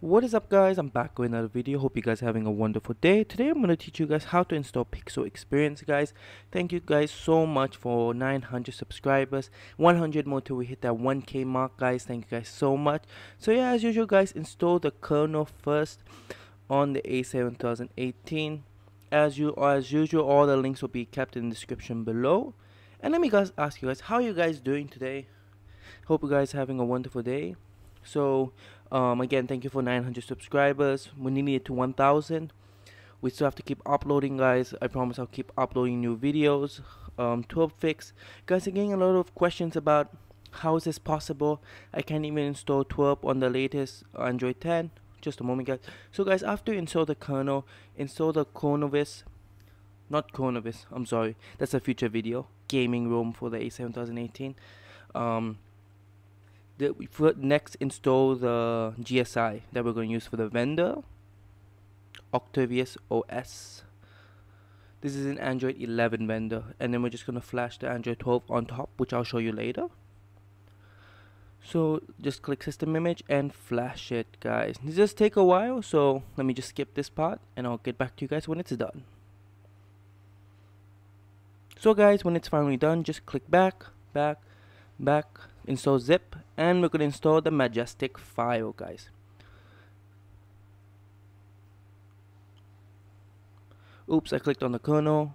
What is up, guys? I'm back with another video. Hope you guys are having a wonderful day. Today I'm going to teach you guys how to install Pixel Experience, guys. Thank you guys so much for 900 subscribers, 100 more till we hit that 1k mark, guys. Thank you guys so much. So yeah, as usual, guys, install the kernel first on the A7 2018. As usual, all the links will be kept in the description below. And let me ask you guys, how are you guys doing today? Hope you guys are having a wonderful day. So again, thank you for 900 subscribers. We nearly to 1000. We still have to keep uploading, guys. I promise I'll keep uploading new videos. 12 fix, guys, are getting a lot of questions about how is this possible. I can't even install 12 on the latest Android 10. Just a moment, guys. So guys, after you install the kernel, install the Cornovis, not Cornovis, I'm sorry, that's a future video, gaming room for the A7 2018. Next, install the GSI that we're going to use for the vendor, Octavius OS. This is an Android 11 vendor, and then we're just going to flash the Android 12 on top, which I'll show you later. So just click system image and flash it, guys. It just take a while, so let me just skip this part and I'll get back to you guys when it's done. So guys, when it's finally done, just click back, install zip, and we're going to install the Majestic file, guys. Oops, I clicked on the kernel,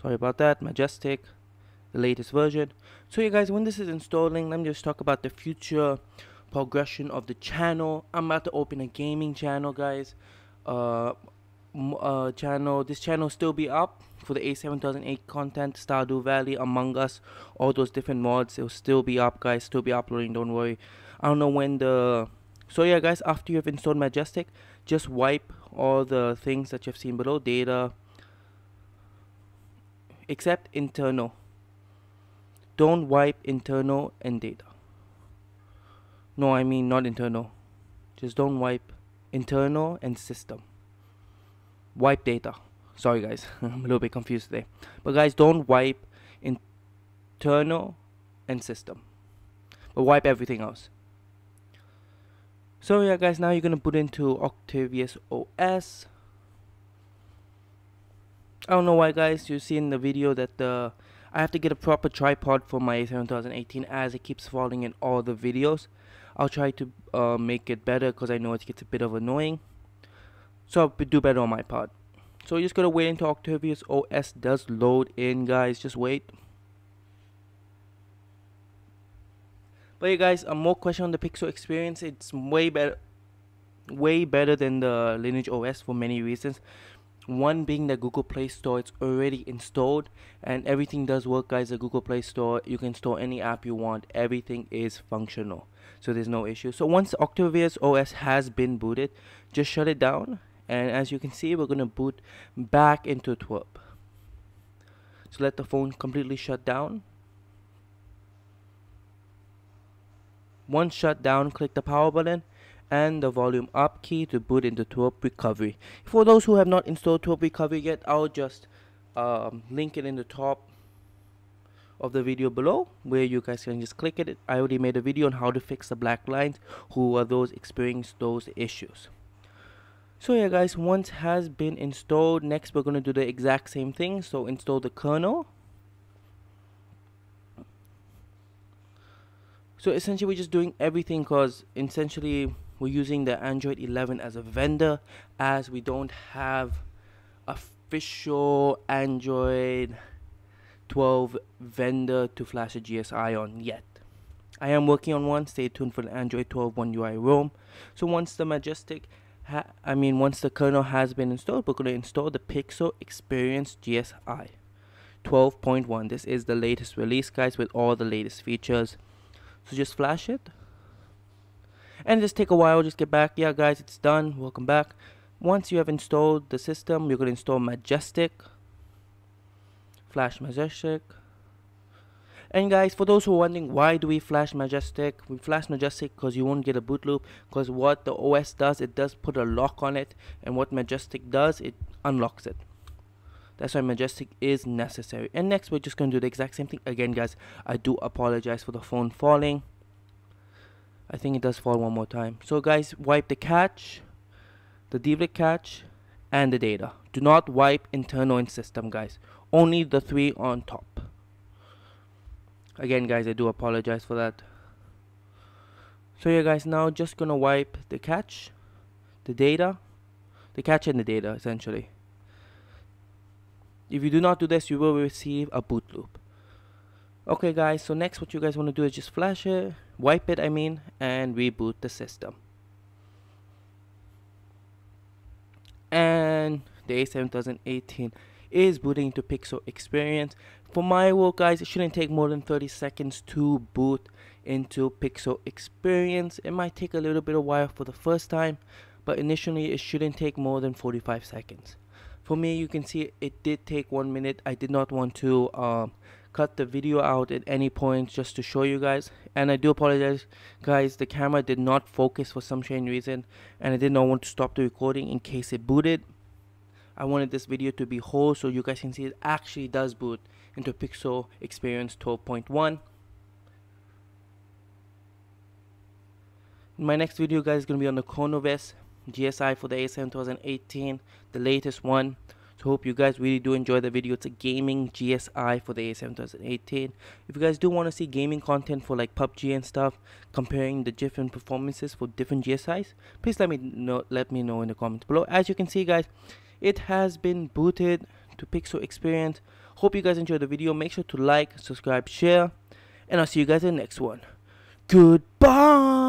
sorry about that. Majestic, the latest version. So you guys, when this is installing, let me just talk about the future progression of the channel. I'm about to open a gaming channel, guys. This channel still be up for the A7 2008 content, Stardew Valley, Among Us, all those different mods. It'll still be up, guys, still be uploading, don't worry. I don't know when so yeah, guys, after you have installed Majestic, just wipe all the things that you've seen below, data, except internal. Don't wipe internal and data. No, I mean not internal. Just don't wipe internal and system. Wipe data. Sorry, guys, I'm a little bit confused today. But guys, don't wipe internal and system, but wipe everything else. So yeah, guys, now you're gonna boot into Octavius OS. I don't know why, guys, you see in the video that I have to get a proper tripod for my A7 2018 as it keeps falling in all the videos. I'll try to make it better because I know it gets a bit of annoying. So I'll do better on my part. So you're just gonna wait until Octavius OS does load in, guys. Just wait. But yeah, guys, more question on the Pixel Experience. It's way better than the Lineage OS for many reasons. One being the Google Play Store, it's already installed and everything does work, guys. The Google Play Store, you can store any app you want. Everything is functional, so there's no issue. So once Octavius OS has been booted, just shut it down, and as you can see, we're gonna boot back into TWRP. So let the phone completely shut down. Once shut down, click the power button and the volume up key to boot into TWRP recovery. For those who have not installed TWRP recovery yet, I'll just link it in the top of the video below, where you guys can just click it. I already made a video on how to fix the black lines, who are those experiencing those issues. So yeah, guys, once has been installed, next we're going to do the exact same thing. So install the kernel. So essentially we're just doing everything because essentially we're using the Android 11 as a vendor, as we don't have official Android 12 vendor to flash a GSI on yet. I am working on one. Stay tuned for the Android 12 One UI ROM. So once the once the kernel has been installed, we're going to install the Pixel Experience GSI 12.1. This is the latest release, guys, with all the latest features. So just flash it and just take a while. Just get back. Yeah, guys, it's done. Welcome back. Once you have installed the system, you're going to install Majestic. Flash Majestic. And guys, for those who are wondering why do we flash Majestic, we flash Majestic because you won't get a boot loop, because what the OS does, it does put a lock on it, and what Majestic does, it unlocks it. That's why Majestic is necessary. And next, we're just going to do the exact same thing again, guys. I do apologize for the phone falling. I think it does fall one more time. So guys, wipe the cache, the debug cache, and the data. Do not wipe internal and system, guys. Only the three on top. Again guys, I do apologize for that. So yeah guys, now just gonna wipe the cache, the data, the cache and the data essentially. If you do not do this, you will receive a boot loop. Okay guys, so next what you guys want to do is just flash it, wipe it I mean, and reboot the system. And the A7 2018 is booting into Pixel Experience. For my work guys, it shouldn't take more than 30 seconds to boot into Pixel Experience. It might take a little bit of while for the first time, but initially it shouldn't take more than 45 seconds. For me, you can see it did take 1 minute. I did not want to cut the video out at any point just to show you guys, and I do apologize guys, the camera did not focus for some strange reason, and I did not want to stop the recording in case it booted. I wanted this video to be whole so you guys can see it actually does boot into Pixel Experience 12.1. My next video guys is going to be on the Kernel GSI for the A7 2018, the latest one. So hope you guys really do enjoy the video. It's a gaming GSI for the A7 2018. If you guys do want to see gaming content for like PUBG and stuff, comparing the different performances for different GSIs, please let me know in the comments below. As you can see guys, it has been booted to Pixel Experience. Hope you guys enjoyed the video. Make sure to like, subscribe, share, and I'll see you guys in the next one. Goodbye.